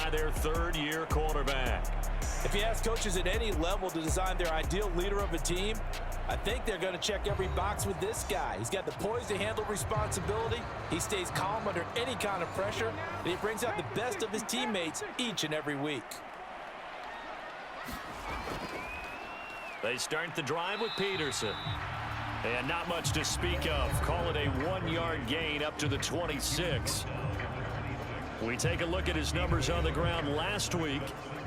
by their third-year quarterback. If you ask coaches at any level to design their ideal leader of a team, I think they're going to check every box with this guy. He's got the poise to handle responsibility. He stays calm under any kind of pressure, and he brings out the best of his teammates each and every week. They start the drive with Peterson. And not much to speak of. Call it a 1-yard gain up to the 26. We take a look at his numbers on the ground last week.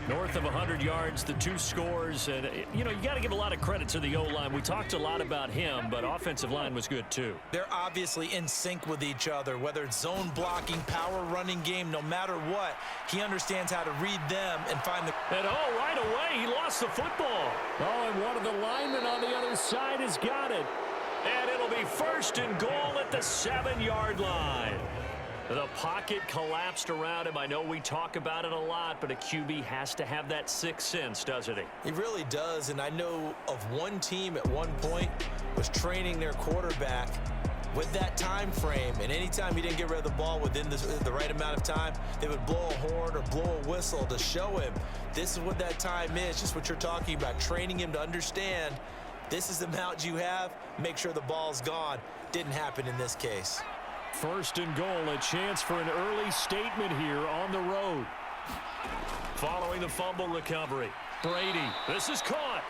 North of 100 yards, the 2 scores. And, you know, you got to give a lot of credit to the O-line. We talked a lot about him, but offensive line was good too. They're obviously in sync with each other, whether it's zone blocking, power running game, no matter what. He understands how to read them and find the... And, oh, right away, he lost the football. Oh, and one of the linemen on the other side has got it. And it'll be 1st and goal at the 7-yard line. The pocket collapsed around him. I know we talk about it a lot, but a QB has to have that sixth sense, doesn't he? He really does, and I know of one team at one point was training their quarterback with that time frame, and anytime he didn't get rid of the ball within the right amount of time, they would blow a horn or blow a whistle to show him this is what that time is, just what you're talking about, training him to understand this is the amount you have, make sure the ball's gone. Didn't happen in this case. 1st and goal, a chance for an early statement here on the road. Following the fumble recovery, Brady, this is caught.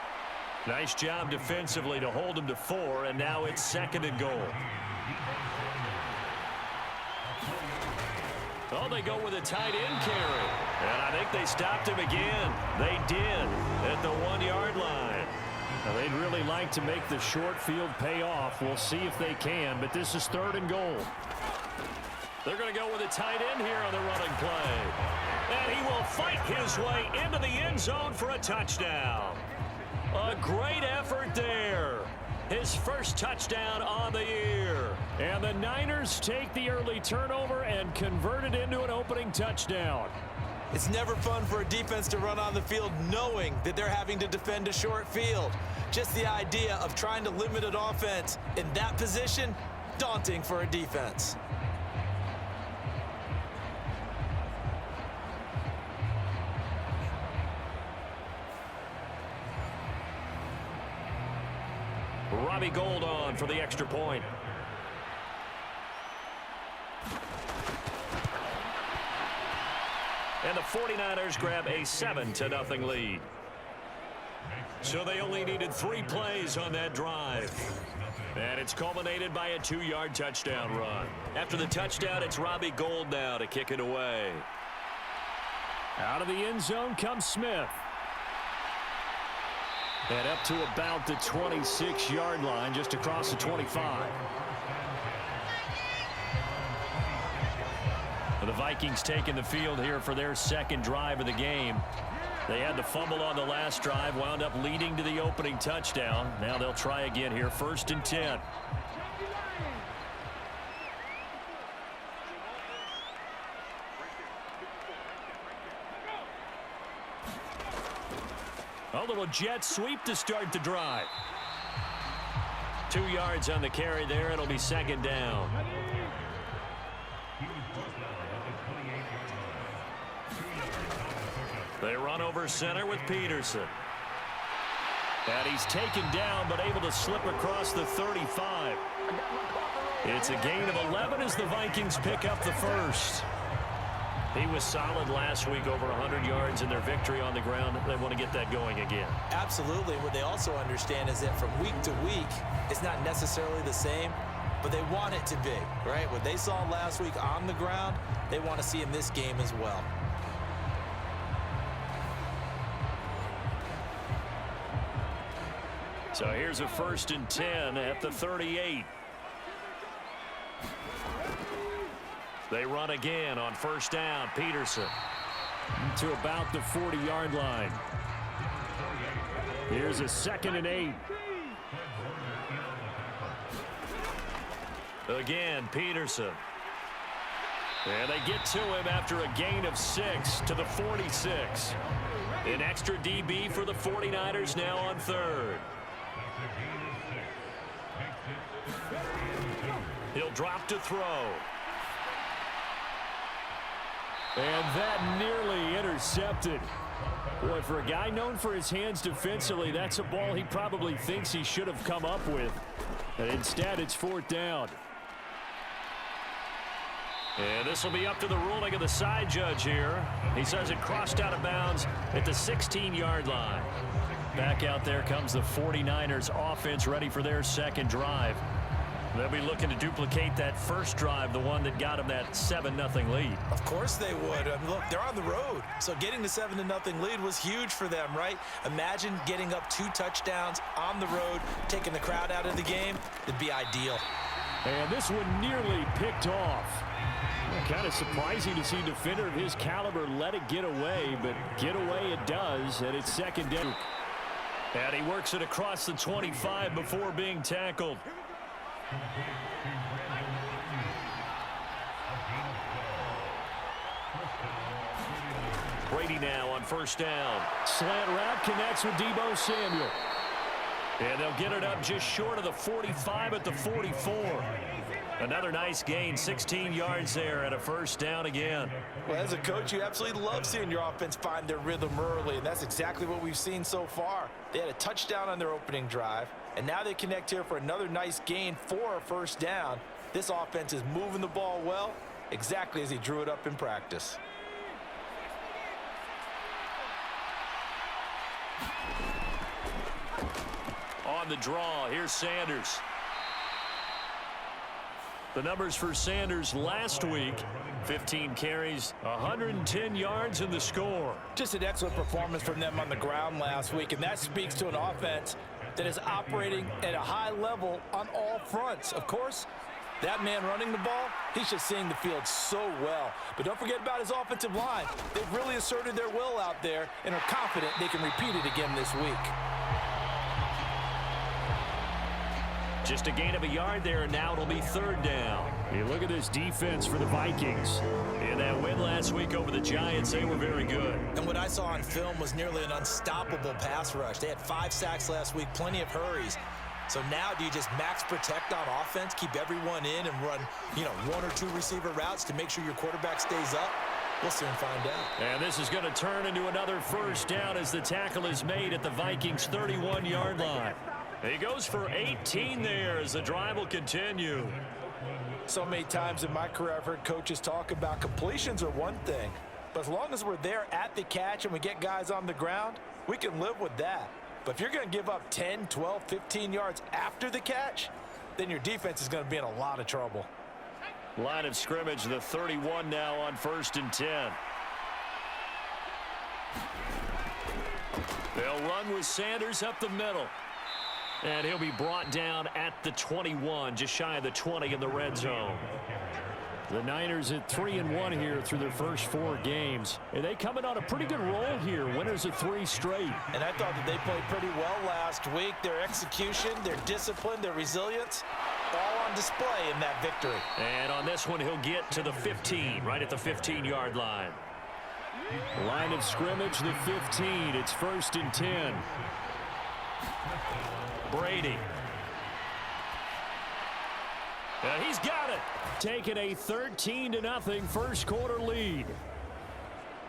Nice job defensively to hold him to 4, and now it's 2nd and goal. Oh, they go with a tight end carry. And I think they stopped him again. They did at the 1-yard line. Now, they'd really like to make the short field pay off. We'll see if they can, but this is 3rd and goal. They're going to go with a tight end here on the running play. And he will fight his way into the end zone for a touchdown. A great effort there. His first touchdown on the year. And the Niners take the early turnover and convert it into an opening touchdown. It's never fun for a defense to run on the field knowing that they're having to defend a short field. Just the idea of trying to limit an offense in that position, daunting for a defense. Robbie Gould on for the extra point. And the 49ers grab a 7-0 lead. So they only needed 3 plays on that drive. And it's culminated by a 2-yard touchdown run. After the touchdown, it's Robbie Gould now to kick it away. Out of the end zone comes Smith. And up to about the 26-yard line, just across the 25. The Vikings taking the field here for their 2nd drive of the game. They had the fumble on the last drive, wound up leading to the opening touchdown. Now they'll try again here, 1st and 10. A little jet sweep to start the drive. 2 yards on the carry there. It'll be 2nd down. They run over center with Peterson. And he's taken down, but able to slip across the 35. It's a gain of 11 as the Vikings pick up the 1st. He was solid last week, over 100 yards in their victory on the ground. They want to get that going again. Absolutely. What they also understand is that from week to week, it's not necessarily the same, but they want it to be, right? What they saw last week on the ground, they want to see in this game as well. So here's a 1st and 10 at the 38. They run again on 1st down. Peterson to about the 40-yard line. Here's a 2nd and 8. Again, Peterson. And they get to him after a gain of 6 to the 46. An extra DB for the 49ers now on 3rd. He'll drop to throw. And that nearly intercepted. Boy, for a guy known for his hands defensively, that's a ball he probably thinks he should have come up with. And instead, it's 4th down. And this will be up to the ruling of the side judge here. He says it crossed out of bounds at the 16-yard line. Back out there comes the 49ers offense, ready for their second drive. They'll be looking to duplicate that first drive, the one that got them that 7-0 lead. Of course they would. I mean, look, they're on the road. So getting the 7-0 lead was huge for them, right? Imagine getting up 2 touchdowns on the road, taking the crowd out of the game. It'd be ideal. And this one nearly picked off. Kind of surprising to see a defender of his caliber let it get away, but get away it does, and it's 2nd down. And he works it across the 25 before being tackled. Brady now on 1st down. Slant route connects with Deebo Samuel. And they'll get it up just short of the 45 at the 44. Another nice gain, 16 yards there and a 1st down again. Well, as a coach, you absolutely love seeing your offense find their rhythm early, and that's exactly what we've seen so far. They had a touchdown on their opening drive, and now they connect here for another nice gain for a 1st down. This offense is moving the ball well, exactly as he drew it up in practice. On the draw, here's Sanders. The numbers for Sanders last week, 15 carries, 110 yards in the score. Just an excellent performance from them on the ground last week, and that speaks to an offense that is operating at a high level on all fronts. Of course, that man running the ball, he's just seeing the field so well. But don't forget about his offensive line. They've really asserted their will out there and are confident they can repeat it again this week. Just a gain of a yard there, and now it'll be 3rd down. You look at this defense for the Vikings. In that win last week over the Giants, they were very good. And what I saw on film was nearly an unstoppable pass rush. They had 5 sacks last week, plenty of hurries. So now do you just max protect on offense, keep everyone in, and run, 1 or 2 receiver routes to make sure your quarterback stays up? We'll soon find out. And this is going to turn into another 1st down as the tackle is made at the Vikings' 31-yard line. He goes for 18 there as the drive will continue. So many times in my career I've heard coaches talk about completions are one thing, but as long as we're there at the catch and we get guys on the ground, we can live with that. But if you're going to give up 10, 12, 15 yards after the catch, then your defense is going to be in a lot of trouble. Line of scrimmage, the 31 now on 1st and 10. They'll run with Sanders up the middle. And he'll be brought down at the 21, just shy of the 20 in the red zone. The Niners at 3-1 here through their first 4 games. And they coming on a pretty good roll here, winners of 3 straight. And I thought that they played pretty well last week. Their execution, their discipline, their resilience, all on display in that victory. And on this one, he'll get to the 15, right at the 15-yard line. Line of scrimmage, the 15. It's 1st and 10. Brady. And he's got it. Taking a 13-0 first quarter lead.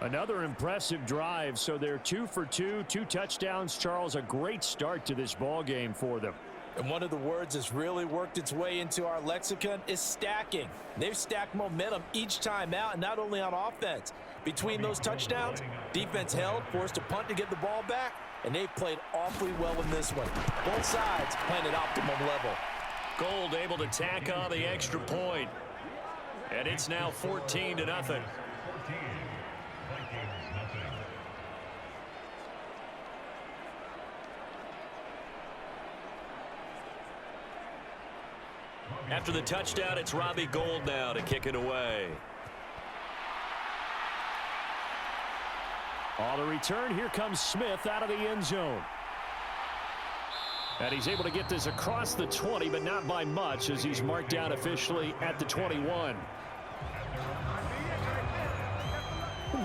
Another impressive drive. So they're 2 for 2, 2 touchdowns. Charles, a great start to this ball game for them. And one of the words that's really worked its way into our lexicon is stacking. They've stacked momentum each time out, and not only on offense. Between those touchdowns, defense held, forced a punt to get the ball back, and they've played awfully well in this one. Both sides playing at optimum level. Gold able to tack on the extra point. And it's now 14-0. After the touchdown, it's Robbie Gould now to kick it away. On the return, here comes Smith out of the end zone. And he's able to get this across the 20, but not by much, as he's marked down officially at the 21.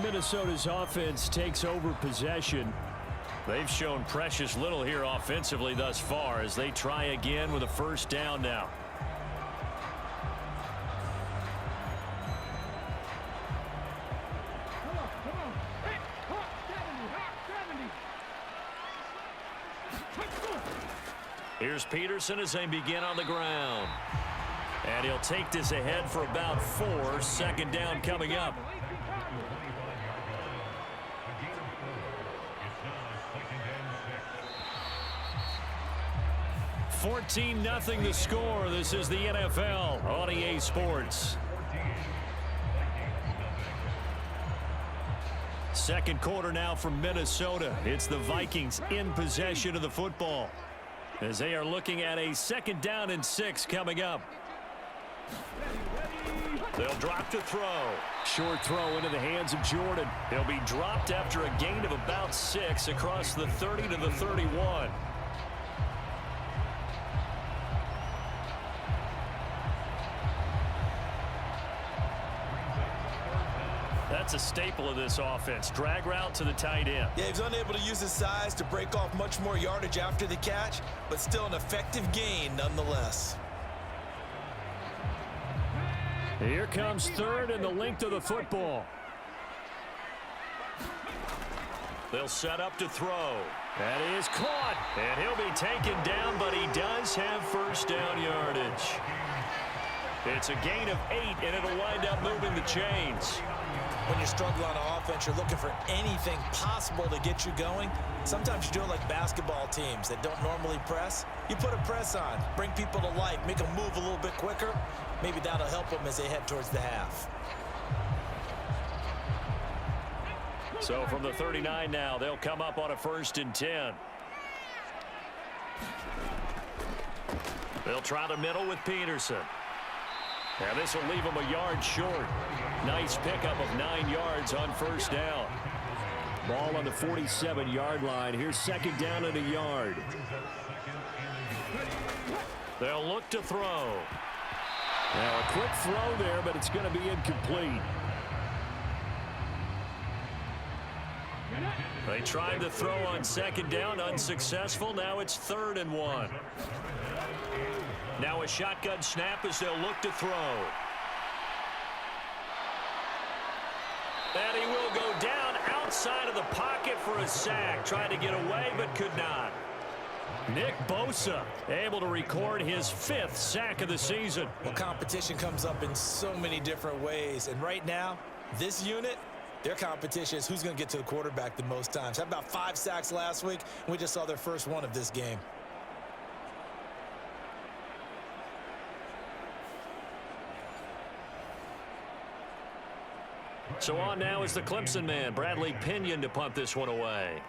Minnesota's offense takes over possession. They've shown precious little here offensively thus far as they try again with a first down now. Here's Peterson as they begin on the ground. And he'll take this ahead for about 4. Second down coming up. 14-0 the score. This is the NFL on EA Sports. Second quarter now from Minnesota. It's the Vikings in possession of the football as they are looking at a 2nd down and 6 coming up. They'll drop to throw. Short throw into the hands of Jordan. He'll be dropped after a gain of about 6 across the 30 to the 31. That's a staple of this offense. Drag route to the tight end. Yeah, he's unable to use his size to break off much more yardage after the catch, but still an effective gain nonetheless. Here comes 3rd and the length of the football. They'll set up to throw. That is caught, and he'll be taken down, but he does have 1st down yardage. It's a gain of 8, and it'll wind up moving the chains. When you're struggling on offense, you're looking for anything possible to get you going. Sometimes you do it like basketball teams that don't normally press. You put a press on, bring people to life, make them move a little bit quicker. Maybe that'll help them as they head towards the half. So from the 39 now, they'll come up on a 1st and 10. They'll try the middle with Peterson. Now this will leave him a yard short. Nice pickup of 9 yards on 1st down. Ball on the 47-yard line. Here's 2nd down and a yard. They'll look to throw. Now a quick throw there, but it's going to be incomplete. They tried to throw on 2nd down, unsuccessful. Now it's 3rd and 1. Now a shotgun snap as they'll look to throw. And he will go down outside of the pocket for a sack. Tried to get away, but could not. Nick Bosa able to record his 5th sack of the season. Well, competition comes up in so many different ways. And right now, this unit, their competition is who's going to get to the quarterback the most times. Had about 5 sacks last week, and we just saw their first one of this game. So on now is the Clemson man, Bradley Pinion, to punt this one away.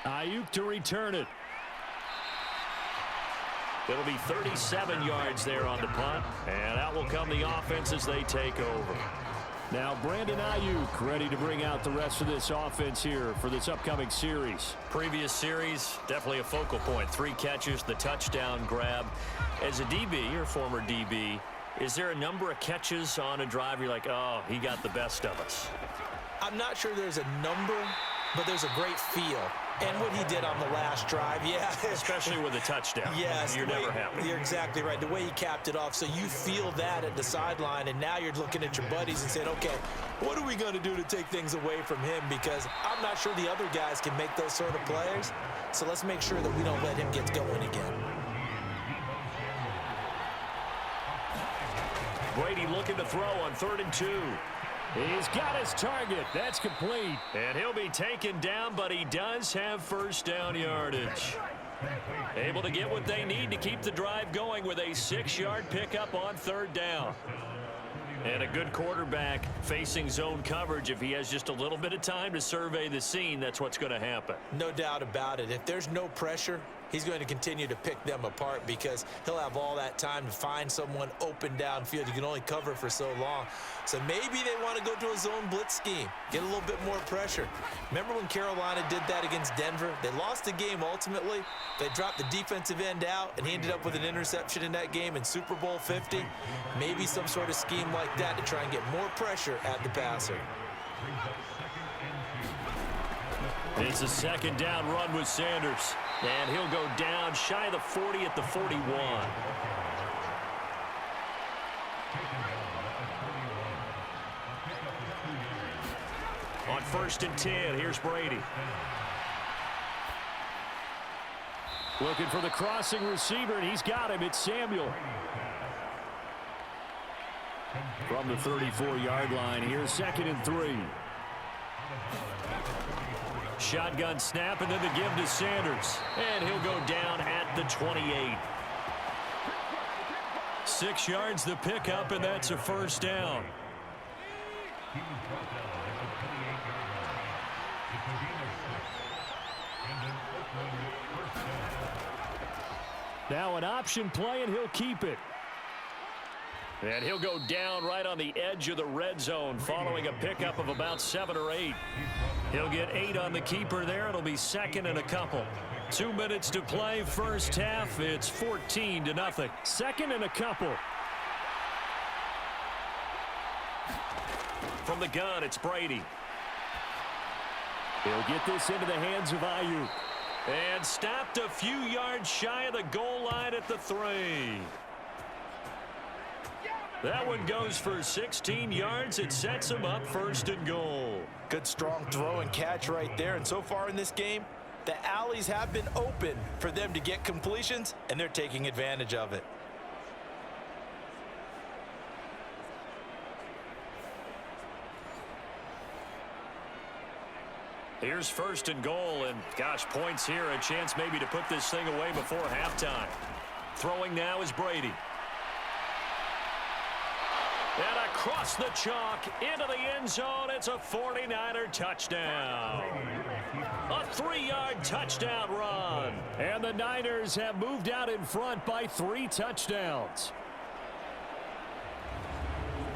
Ayuk to return it. It'll be 37 yards there on the punt, and out will come the offense as they take over. Now Brandon Ayuk ready to bring out the rest of this offense here for this upcoming series. Previous series, definitely a focal point. 3 catches, the touchdown grab. As a DB, you're a former DB, is there a number of catches on a drive you're like, oh, he got the best of us? I'm not sure there's a number, but there's a great feel. And what he did on the last drive, yeah. Especially with a touchdown. Yes. You're never happy. You're exactly right. The way he capped it off, so you feel that at the sideline, and now you're looking at your buddies and saying, okay, what are we going to do to take things away from him? Because I'm not sure the other guys can make those sort of plays. So let's make sure that we don't let him get going again. Brady looking to throw on 3rd and 2. He's got his target. That's complete. And he'll be taken down, but he does have 1st down yardage. Able to get what they need to keep the drive going with a 6-yard pickup on 3rd down. And a good quarterback facing zone coverage. If he has just a little bit of time to survey the scene, that's what's going to happen. No doubt about it. If there's no pressure, he's going to continue to pick them apart because he'll have all that time to find someone open downfield. You can only cover for so long. So maybe they want to go to a zone blitz scheme, get a little bit more pressure. Remember when Carolina did that against Denver? They lost the game ultimately. They dropped the defensive end out, and he ended up with an interception in that game in Super Bowl 50. Maybe some sort of scheme like that to try and get more pressure at the passer. It's a 2nd down run with Sanders. And he'll go down shy of the 40 at the 41. On 1st and 10, here's Brady. Looking for the crossing receiver, and he's got him. It's Samuel. From the 34-yard line, here's 2nd and 3. Shotgun snap, and then the give to Sanders. And he'll go down at the 28. 6 yards the pickup, and that's a first down. Now an option play, and he'll keep it. And he'll go down right on the edge of the red zone following a pickup of about 7 or 8. He'll get 8 on the keeper there. It'll be 2nd and a couple. 2 minutes to play, first half. It's 14-0. 2nd and a couple. From the gun, it's Brady. He'll get this into the hands of Ayuk. And stopped a few yards shy of the goal line at the 3. That one goes for 16 yards. It sets him up 1st and goal. Good strong throw and catch right there. And so far in this game, the alleys have been open for them to get completions, and they're taking advantage of it. Here's 1st and goal, and gosh, points here. A chance maybe to put this thing away before halftime. Throwing now is Brady. And across the chalk into the end zone. It's a 49er touchdown. A 3-yard touchdown run. And the Niners have moved out in front by 3 touchdowns.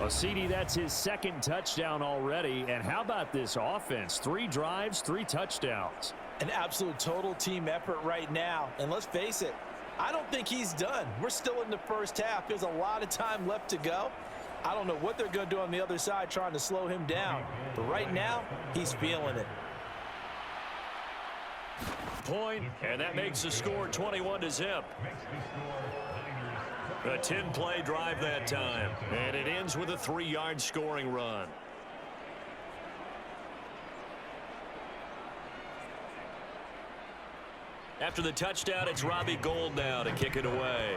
Well, CD, that's his 2nd touchdown already. And how about this offense? 3 drives, 3 touchdowns. An absolute total team effort right now. And let's face it, I don't think he's done. We're still in the first half. There's a lot of time left to go. I don't know what they're going to do on the other side trying to slow him down. But right now, he's feeling it. Point, and that makes the score 21-0. A 10-play drive that time. And it ends with a 3-yard scoring run. After the touchdown, it's Robbie Gould now to kick it away.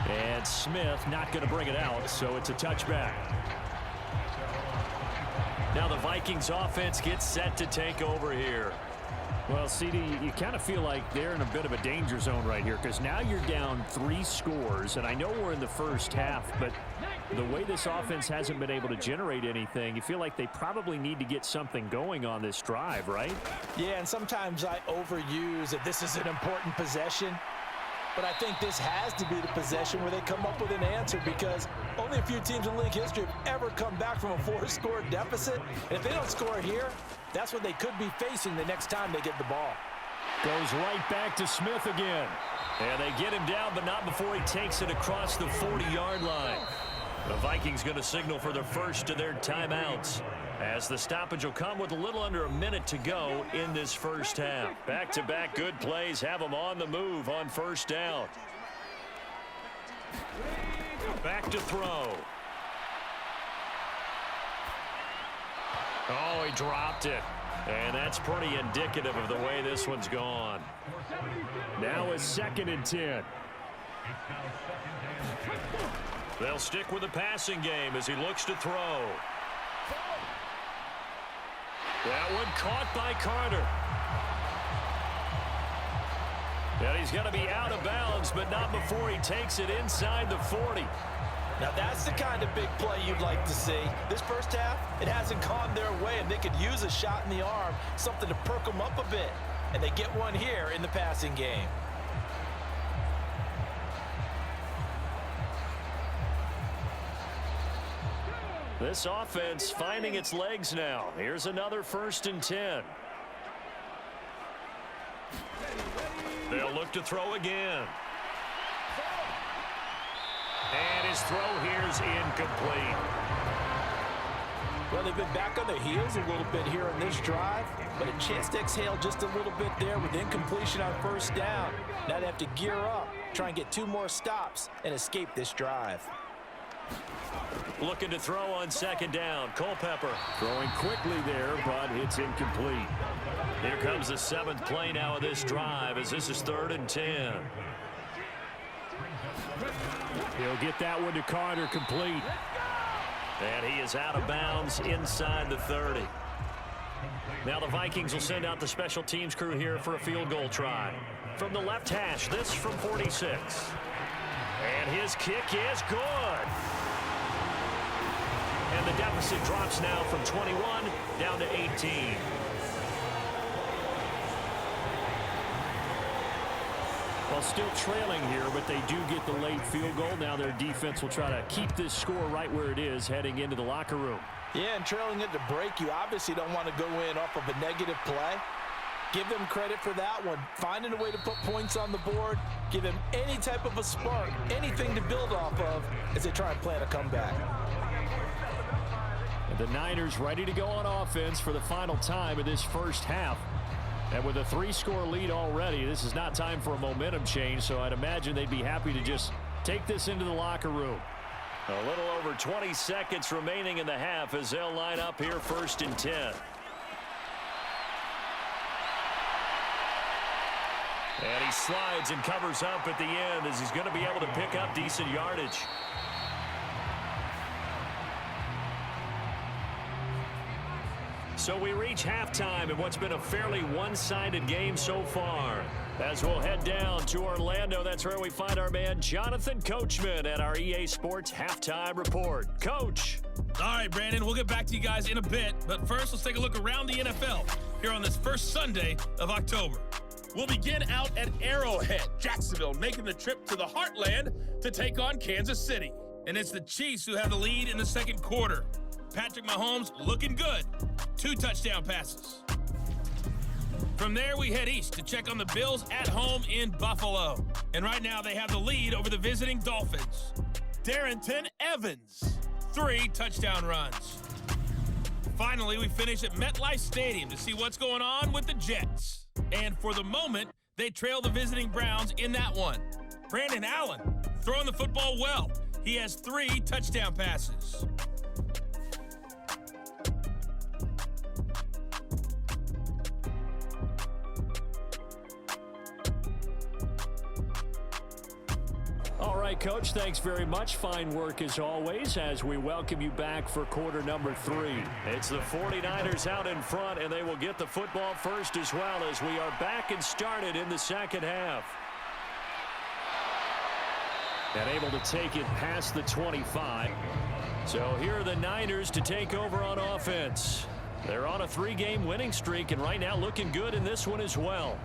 And Smith not going to bring it out, so it's a touchback. Now the Vikings offense gets set to take over here. Well, CD, you kind of feel like they're in a bit of a danger zone right here because now you're down 3 scores, and I know we're in the first half, but the way this offense hasn't been able to generate anything, you feel like they probably need to get something going on this drive, right? Yeah, and sometimes I overuse that this is an important possession. But I think this has to be the possession where they come up with an answer because only a few teams in league history have ever come back from a 4-score deficit. And if they don't score here, that's what they could be facing the next time they get the ball. Goes right back to Smith again. And they get him down, but not before he takes it across the 40-yard line. The Vikings going to signal for the first of their timeouts, as the stoppage will come with a little under a minute to go in this first half. Back-to-back good plays have them on the move on 1st down. Back to throw. Oh, he dropped it. And that's pretty indicative of the way this one's gone. Now it's 2nd and 10. They'll stick with the passing game as he looks to throw. That one caught by Carter. And he's going to be out of bounds, but not before he takes it inside the 40. Now that's the kind of big play you'd like to see. This first half, it hasn't gone their way, and they could use a shot in the arm, something to perk them up a bit. And they get one here in the passing game. This offense finding its legs now. Here's another 1st and 10. They'll look to throw again. And his throw here's incomplete. Well, they've been back on their heels a little bit here in this drive, but a chance to exhale just a little bit there with incompletion on 1st down. Now they have to gear up, try and get 2 more stops, and escape this drive. Looking to throw on second down. Culpepper. Throwing quickly there, but it's incomplete. Here comes the 7th play now of this drive as this is 3rd and 10. He'll get that one to Carter, complete. And he is out of bounds inside the 30. Now the Vikings will send out the special teams crew here for a field goal try. From the left hash, this from 46. And his kick is good. And the deficit drops now from 21 down to 18. Well, still trailing here, but they do get the late field goal. Now their defense will try to keep this score right where it is heading into the locker room. Yeah, and trailing it to break, you obviously don't want to go in off of a negative play. Give them credit for that one. Finding a way to put points on the board, give them any type of a spark, anything to build off of as they try and plan a comeback. And the Niners ready to go on offense for the final time of this first half. And with a 3-score lead already, this is not time for a momentum change, so I'd imagine they'd be happy to just take this into the locker room. A little over 20 seconds remaining in the half as they'll line up here 1st and 10. And he slides and covers up at the end as he's going to be able to pick up decent yardage. So we reach halftime in what's been a fairly one-sided game so far. As we'll head down to Orlando, that's where we find our man Jonathan Coachman at our EA Sports Halftime Report. Coach. All right, Brandon, we'll get back to you guys in a bit. But first, let's take a look around the NFL here on this first Sunday of October. We'll begin out at Arrowhead, Jacksonville, making the trip to the Heartland to take on Kansas City. And it's the Chiefs who have the lead in the second quarter. Patrick Mahomes looking good. 2 touchdown passes. From there, we head east to check on the Bills at home in Buffalo. And right now, they have the lead over the visiting Dolphins. Darrington Evans, 3 touchdown runs. Finally, we finish at MetLife Stadium to see what's going on with the Jets. And for the moment, they trail the visiting Browns in that one. Brandon Allen throwing the football well. He has 3 touchdown passes. All right, Coach, thanks very much. Fine work as always as we welcome you back for quarter number 3. It's the 49ers out in front, and they will get the football first as well as we are back and started in the second half. And able to take it past the 25. So here are the Niners to take over on offense. They're on a 3-game winning streak, and right now looking good in this one as well.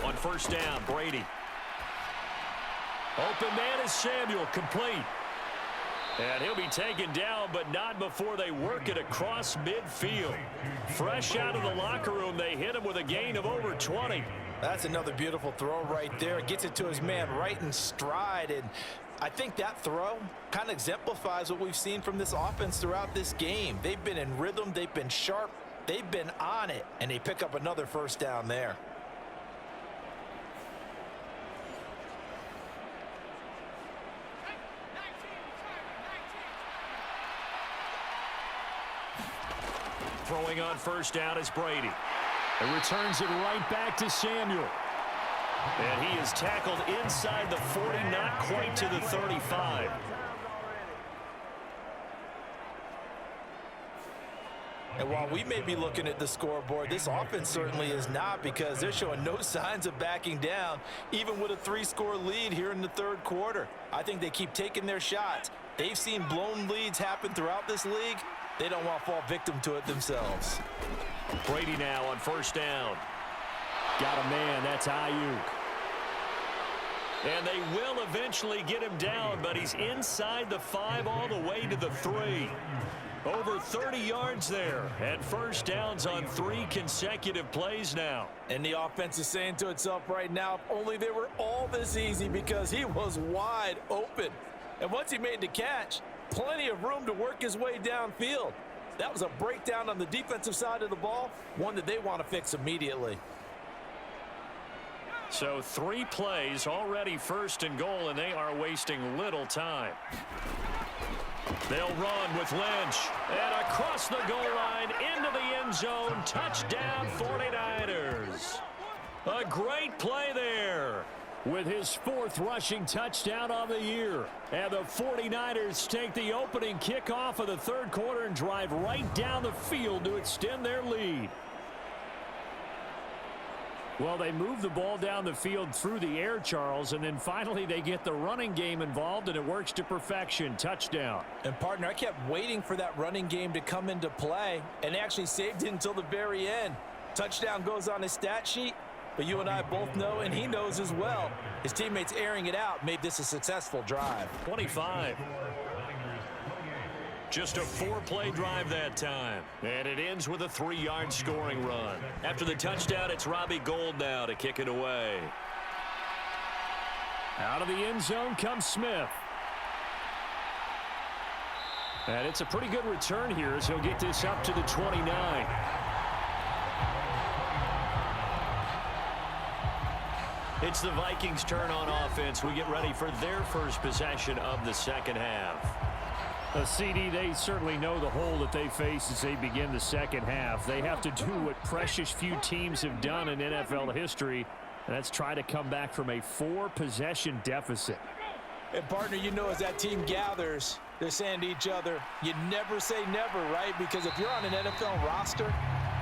On first down, Brady. Open man is Samuel, complete. And he'll be taken down, but not before they work it across midfield. Fresh out of the locker room, they hit him with a gain of over 20. That's another beautiful throw right there. Gets it to his man right in stride. And I think that throw kind of exemplifies what we've seen from this offense throughout this game. They've been in rhythm. They've been sharp. They've been on it. And they pick up another first down there. Throwing on first down is Brady. And returns it right back to Samuel. And he is tackled inside the 40, not quite to the 35. And while we may be looking at the scoreboard, this offense certainly is not, because they're showing no signs of backing down, even with a 3-score lead here in the third quarter. I think they keep taking their shots. They've seen blown leads happen throughout this league. They don't want to fall victim to it themselves. Brady now on first down. Got a man, that's Ayuk. And they will eventually get him down, but he's inside the 5 all the way to the 3. Over 30 yards there, and first downs on 3 consecutive plays now. And the offense is saying to itself right now, if only they were all this easy, because he was wide open. And once he made the catch, plenty of room to work his way downfield. That was a breakdown on the defensive side of the ball, one that they want to fix immediately. So 3 plays already 1st and goal, and they are wasting little time. They'll run with Lynch. And across the goal line into the end zone. Touchdown 49ers. A great play there. With his 4th rushing touchdown on the year. And the 49ers take the opening kickoff of the 3rd quarter and drive right down the field to extend their lead. Well, they move the ball down the field through the air, Charles, and then finally they get the running game involved, and it works to perfection. Touchdown. And, partner, I kept waiting for that running game to come into play, and they actually saved it until the very end. Touchdown goes on his stat sheet, but you and I both know, and he knows as well, his teammates airing it out made this a successful drive. 25. Just a 4-play drive that time. And it ends with a 3-yard scoring run. After the touchdown, it's Robbie Gould now to kick it away. Out of the end zone comes Smith. And it's a pretty good return here as he'll get this up to the 29. It's the Vikings' turn on offense. We get ready for their first possession of the second half. A CD, they certainly know the hole that they face as they begin the second half. They have to do what precious few teams have done in NFL history, and that's try to come back from a 4-possession deficit. And, partner, you know, as that team gathers, they're saying to each other, you never say never, right? Because if you're on an NFL roster,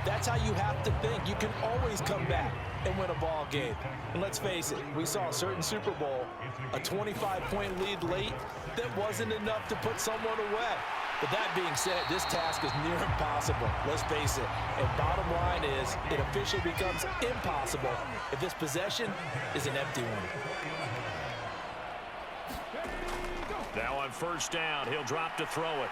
that's how you have to think. You can always come back and win a ball game. And let's face it, we saw a certain Super Bowl, a 25-point lead late that wasn't enough to put someone away. But that being said, this task is near impossible. Let's face it. And bottom line is, it officially becomes impossible if this possession is an empty one. Now on 1st down, he'll drop to throw it.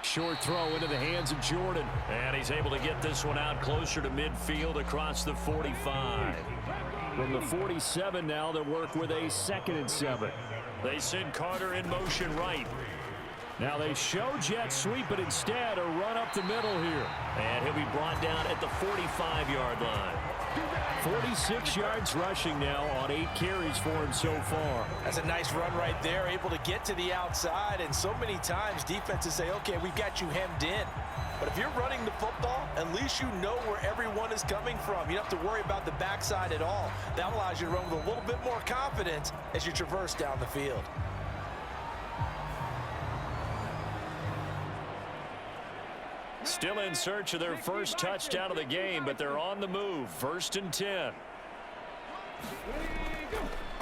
Short throw into the hands of Jordan. And he's able to get this one out closer to midfield across the 45. From the 47 now, they'll work with a 2nd and 7. They send Carter in motion right. Now they show jet sweep, but instead a run up the middle here. And he'll be brought down at the 45-yard line. 46 yards rushing now on 8 carries for him so far. That's a nice run right there, able to get to the outside. And so many times defenses say, okay, we've got you hemmed in. But if you're running the football, at least you know where everyone is coming from. You don't have to worry about the backside at all. That allows you to run with a little bit more confidence as you traverse down the field. Still in search of their first touchdown of the game, but they're on the move. 1st and 10.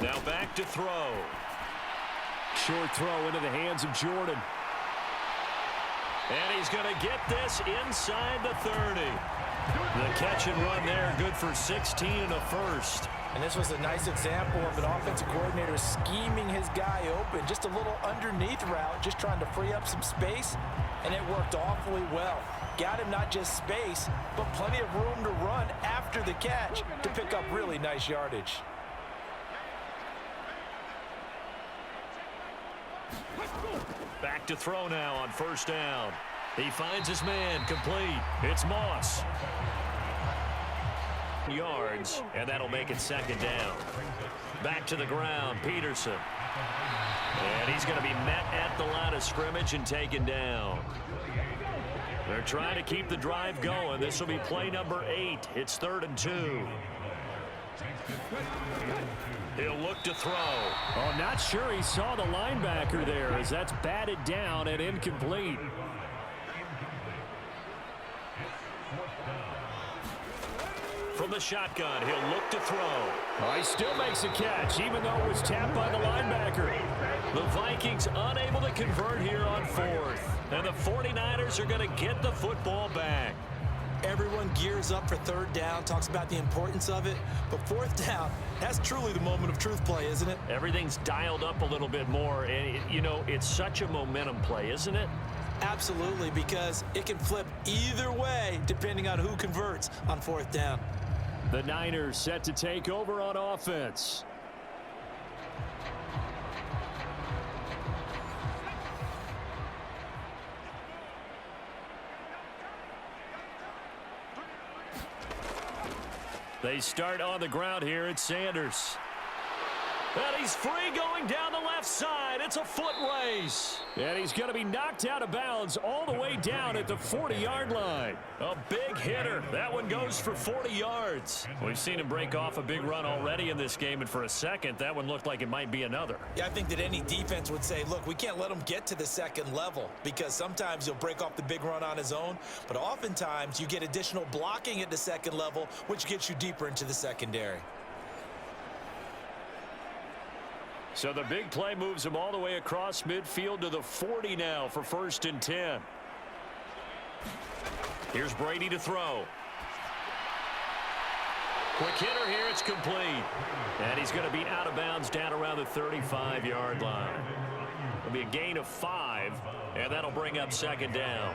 Now back to throw. Short throw into the hands of Jordan. And he's going to get this inside the 30. The catch and run there, good for 16 and a first. And this was a nice example of an offensive coordinator scheming his guy open. Just a little underneath route, just trying to free up some space. And it worked awfully well. Got him not just space, but plenty of room to run after the catch to pick up really nice yardage. Back to throw now on 1st down. He finds his man, complete. It's Moss. Yards, and that'll make it 2nd down. Back to the ground, Peterson. And he's going to be met at the line of scrimmage and taken down. They're trying to keep the drive going. This will be play number 8. It's 3rd and 2. He'll look to throw. Oh, not sure he saw the linebacker there as that's batted down and incomplete. From the shotgun, he'll look to throw. Oh, he still makes a catch, even though it was tapped by the linebacker. The Vikings unable to convert here on 4th. And the 49ers are going to get the football back. Everyone gears up for 3rd down, talks about the importance of it. But 4th down, that's truly the moment of truth play, isn't it? Everything's dialed up a little bit more. And, you know, it's such a momentum play, isn't it? Absolutely, because it can flip either way depending on who converts on 4th down. The Niners set to take over on offense. They start on the ground here. It's Sanders. And he's free going down the left side. It's a foot race. And he's going to be knocked out of bounds all the way down at the 40-yard line. A big hitter. That one goes for 40 yards. We've seen him break off a big run already in this game, and for a second, that one looked like it might be another. Yeah, I think that any defense would say, look, we can't let him get to the second level because sometimes he'll break off the big run on his own, but oftentimes you get additional blocking at the second level, which gets you deeper into the secondary. So the big play moves him all the way across midfield to the 40 now for 1st and 10. Here's Brady to throw. Quick hitter here. It's complete. And he's going to be out of bounds down around the 35-yard line. It'll be a gain of 5, and that'll bring up 2nd down.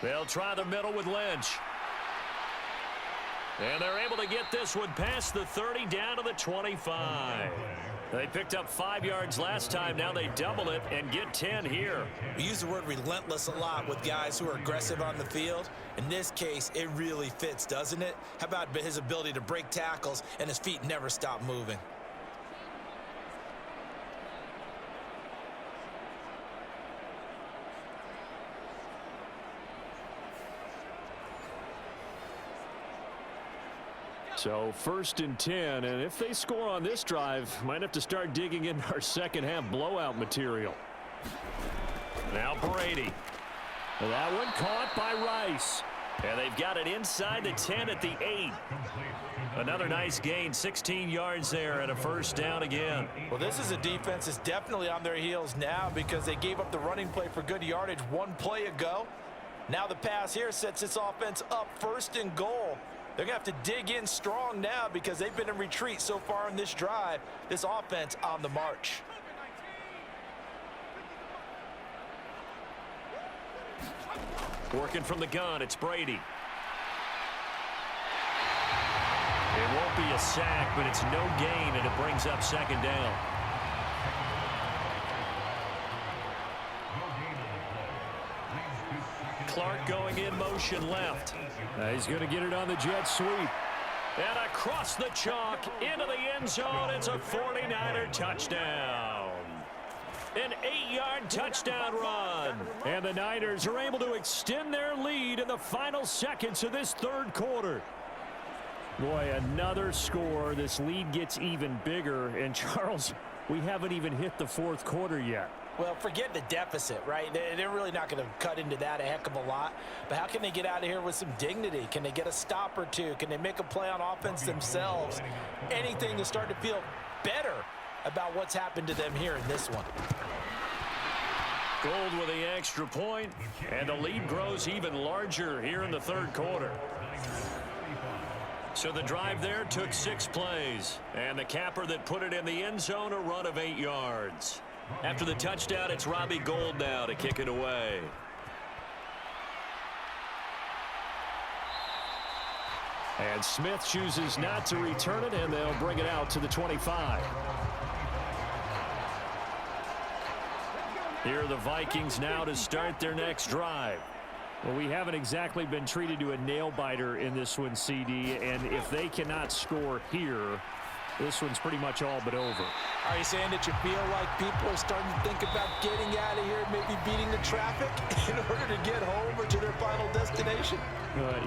They'll try the middle with Lynch. And they're able to get this one past the 30 down to the 25. They picked up 5 yards last time. Now they double it and get 10 here. We use the word relentless a lot with guys who are aggressive on the field. In this case, it really fits, doesn't it? How about his ability to break tackles and his feet never stop moving? So 1st and 10, and if they score on this drive, might have to start digging in our second half blowout material. Now Brady. That one caught by Rice. And they've got it inside the 10 at the 8. Another nice gain, 16 yards there and a 1st down again. Well, this is a defense that's definitely on their heels now because they gave up the running play for good yardage one play ago. Now the pass here sets this offense up 1st and goal. They're going to have to dig in strong now because they've been in retreat so far in this drive. This offense on the march. Working from the gun, it's Brady. It won't be a sack, but it's no gain, and it brings up 2nd down. Clark going in motion left. He's going to get it on the jet sweep. And across the chalk into the end zone. It's a 49er touchdown. An 8-yard touchdown run. And the Niners are able to extend their lead in the final seconds of this 3rd quarter. Boy, another score. This lead gets even bigger. And Charles, we haven't even hit the 4th quarter yet. Well, forget the deficit, right? They're really not going to cut into that a heck of a lot. But how can they get out of here with some dignity? Can they get a stop or two? Can they make a play on offense themselves? Anything to start to feel better about what's happened to them here in this one. Gold with the extra point, and the lead grows even larger here in the 3rd quarter. So the drive there took 6 plays, and the capper that put it in the end zone, a run of 8 yards. After the touchdown, it's Robbie Gould now to kick it away. And Smith chooses not to return it, and they'll bring it out to the 25. Here are the Vikings now to start their next drive. Well, we haven't exactly been treated to a nail-biter in this one, CD, and if they cannot score here, this one's pretty much all but over. Are you saying that you feel like people are starting to think about getting out of here, maybe beating the traffic in order to get home or to their final destination?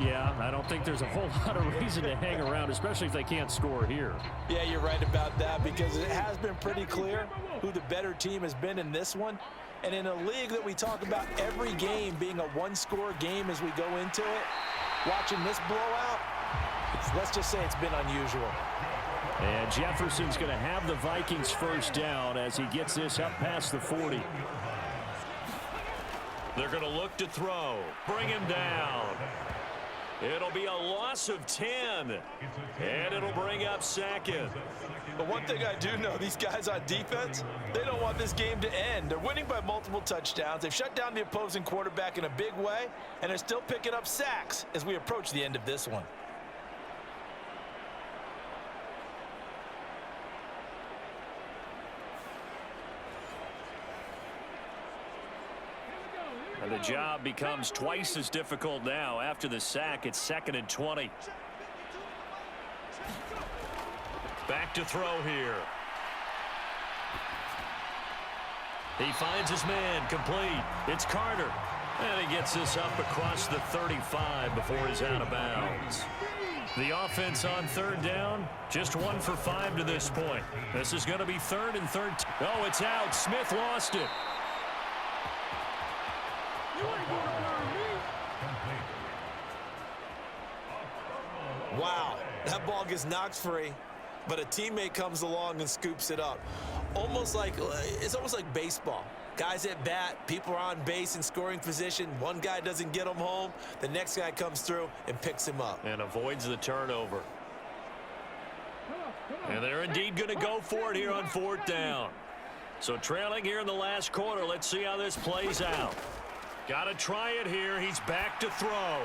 Yeah, I don't think there's a whole lot of reason to hang around, especially if they can't score here. Yeah, you're right about that because it has been pretty clear who the better team has been in this one. And in a league that we talk about every game being a one-score game as we go into it, watching this blowout, let's just say it's been unusual. And Jefferson's going to have the Vikings 1st down as he gets this up past the 40. They're going to look to throw. Bring him down. It'll be a loss of 10. And it'll bring up 2nd. But one thing I do know, these guys on defense, they don't want this game to end. They're winning by multiple touchdowns. They've shut down the opposing quarterback in a big way, and they're still picking up sacks as we approach the end of this one. the job becomes twice as difficult now. After the sack, it's 2nd and 20. Back to throw here. He finds his man, complete. It's Carter. And he gets this up across the 35 before he's out of bounds. The offense on 3rd down, just 1 for 5 to this point. This is going to be 3rd and 13. Oh, it's out. Smith lost it. Wow, that ball gets knocked free, but a teammate comes along and scoops it up. It's almost like baseball. Guys at bat, people are on base in scoring position. One guy doesn't get him home. The next guy comes through and picks him up. And avoids the turnover. And they're indeed going to go for it here on 4th down. So trailing here in the last quarter. Let's see how this plays out. Got to try it here. He's back to throw.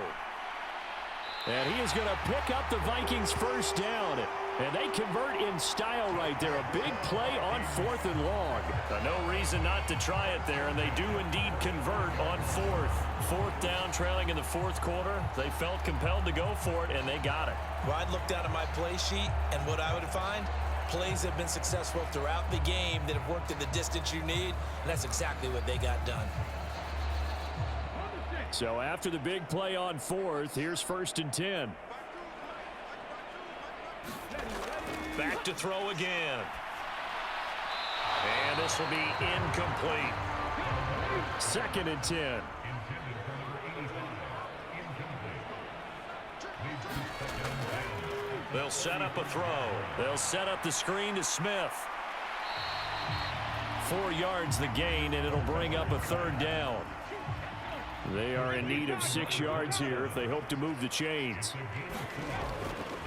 And he is going to pick up the Vikings' first down. And they convert in style right there. A big play on 4th and long. No reason not to try it there, and they do indeed convert on 4th. 4th down, trailing in the 4th quarter. They felt compelled to go for it, and they got it. Well, I'd look down at my play sheet, and what I would find, plays have been successful throughout the game that have worked at the distance you need, and that's exactly what they got done. So after the big play on 4th, here's 1st and 10. Back to throw again. And this will be incomplete. 2nd and 10. They'll set up a throw. They'll set up the screen to Smith. 4 yards the gain, and it'll bring up a 3rd down. They are in need of 6 yards here if they hope to move the chains.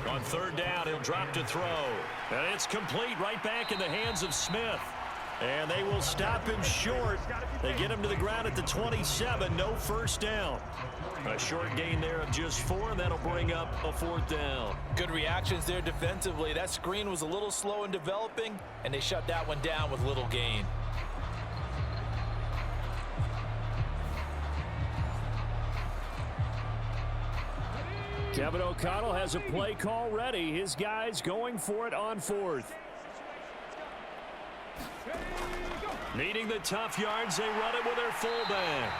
On 3rd down, he'll drop to throw. And it's complete right back in the hands of Smith. And they will stop him short. They get him to the ground at the 27. No first down. A short gain there of just 4, and that'll bring up a 4th down. Good reactions there defensively. That screen was a little slow in developing, and they shut that one down with little gain. Kevin O'Connell has a play call ready. His guys going for it on 4th. Needing the tough yards, they run it with their fullback.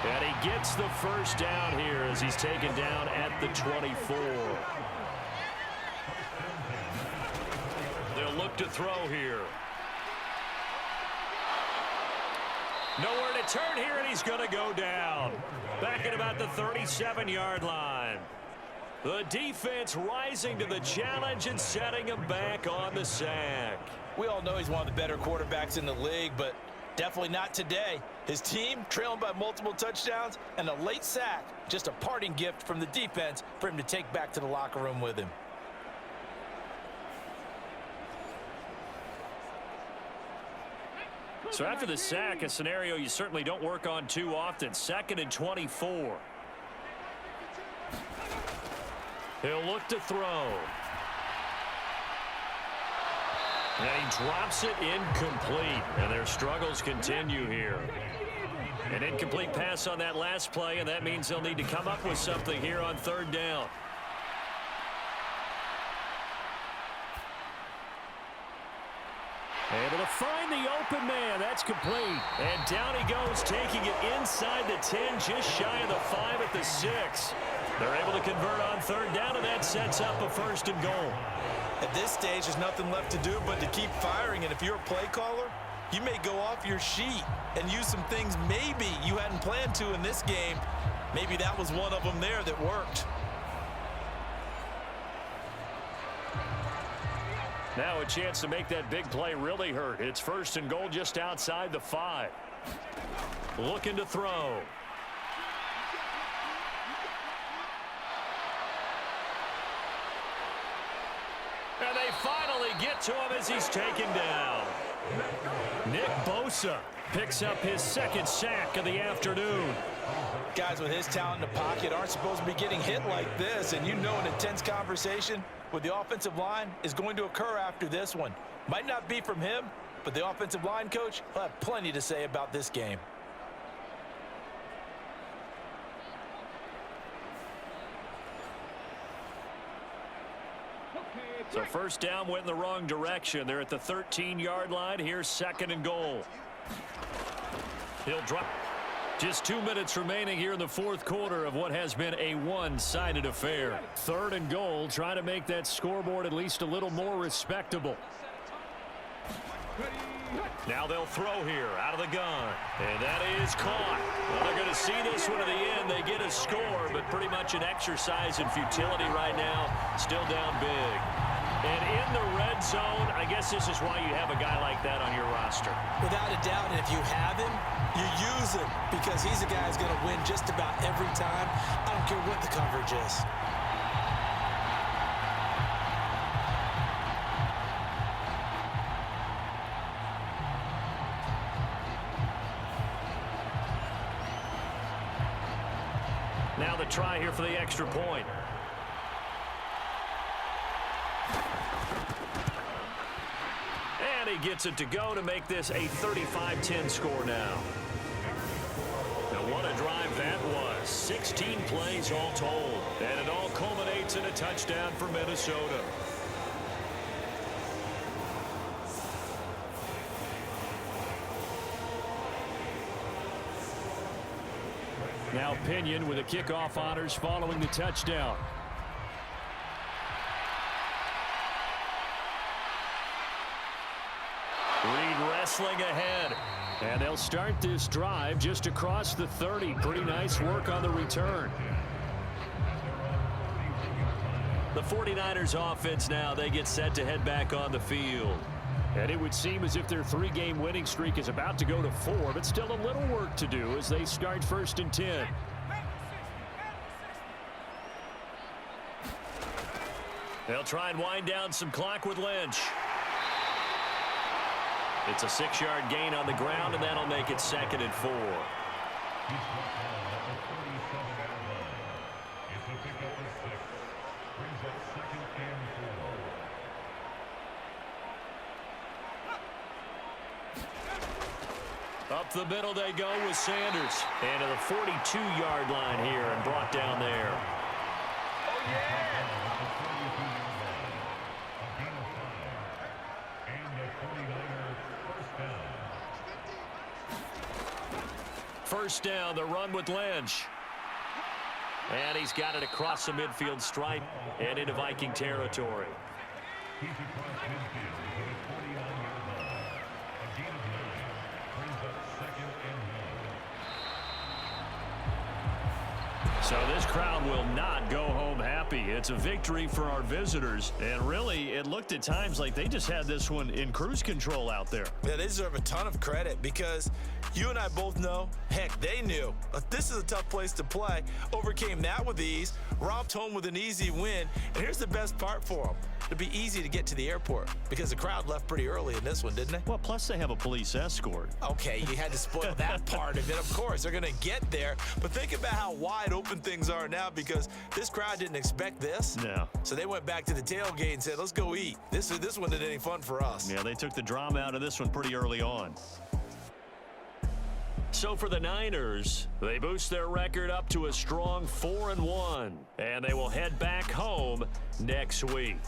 And he gets the first down here as he's taken down at the 24. They'll look to throw here. Nowhere to turn here, and he's going to go down. Back at about the 37-yard line. The defense rising to the challenge and setting him back on the sack. We all know he's one of the better quarterbacks in the league, but definitely not today. His team trailing by multiple touchdowns and a late sack. Just a parting gift from the defense for him to take back to the locker room with him. So after the sack, a scenario you certainly don't work on too often. 2nd and 24. He'll look to throw. And he drops it incomplete. And their struggles continue here. An incomplete pass on that last play, and that means they'll need to come up with something here on 3rd down. Able to find the open man. That's complete. And down he goes, taking it inside the 10, just shy of the 5 at the 6. They're able to convert on 3rd down, and that sets up a 1st and goal. At this stage, there's nothing left to do but to keep firing. And if you're a play caller, you may go off your sheet and use some things maybe you hadn't planned to in this game. Maybe that was one of them there that worked. Now a chance to make that big play really hurt. It's 1st and goal just outside the 5. Looking to throw. And they finally get to him as he's taken down. Nick Bosa picks up his 2nd sack of the afternoon. Guys with his talent in the pocket aren't supposed to be getting hit like this, and you know an intense conversation with the offensive line is going to occur after this one. Might not be from him, but the offensive line coach will have plenty to say about this game. So first down went in the wrong direction. They're at the 13-yard line. Here's 2nd and goal. He'll drop. Just 2 minutes remaining here in the fourth quarter of what has been a one-sided affair. 3rd and goal, trying to make that scoreboard at least a little more respectable. Now they'll throw here out of the gun. And that is caught. Well, they're going to see this one to the end. They get a score, but pretty much an exercise in futility right now. Still down big. And in the red zone, I guess this is why you have a guy like that on your roster. Without a doubt, and if you have him, you use him because he's a guy who's going to win just about every time. I don't care what the coverage is. Now the try here for the extra point. And he gets it to go to make this a 35-10 score now. Now what a drive that was. 16 plays all told. And it all culminates in a touchdown for Minnesota. Now Pinion with the kickoff honors following the touchdown. Reed wrestling ahead. And they'll start this drive just across the 30. Pretty nice work on the return. The 49ers offense now, they get set to head back on the field. And it would seem as if their 3-game winning streak is about to go to 4, but still a little work to do as they start 1st and 10. They'll try and wind down some clock with Lynch. It's a 6-yard gain on the ground, and that'll make it 2nd and 4. Up the middle they go with Sanders. And to the 42-yard line here and brought down there. First down, the run with Lynch. And he's got it across the midfield stripe and into Viking territory. So this crowd will not go home happy. It's a victory for our visitors. And really, it looked at times like they just had this one in cruise control out there. Yeah, they deserve a ton of credit because you and I both know, heck, they knew. This is a tough place to play. Overcame that with ease. Robbed home with an easy win. And here's the best part for them. It'd be easy to get to the airport because the crowd left pretty early in this one, didn't they? Well, plus they have a police escort. Okay, you had to spoil that part of it. Of course, they're going to get there. But think about how wide open things are now because this crowd didn't expect this. No. So they went back to the tailgate and said, let's go eat. This one didn't any fun for us. Yeah, they took the drama out of this one pretty early on. So for the Niners, they boost their record up to a strong 4-1, and they will head back home next week.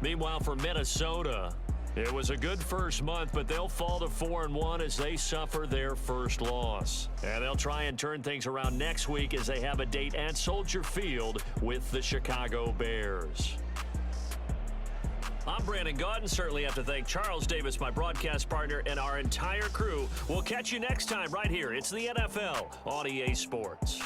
Meanwhile, for Minnesota, it was a good first month, but they'll fall to 4-1 as they suffer their first loss. And they'll try and turn things around next week as they have a date at Soldier Field with the Chicago Bears. I'm Brandon Gaudin. Certainly have to thank Charles Davis, my broadcast partner, and our entire crew. We'll catch you next time right here. It's the NFL on EA Sports.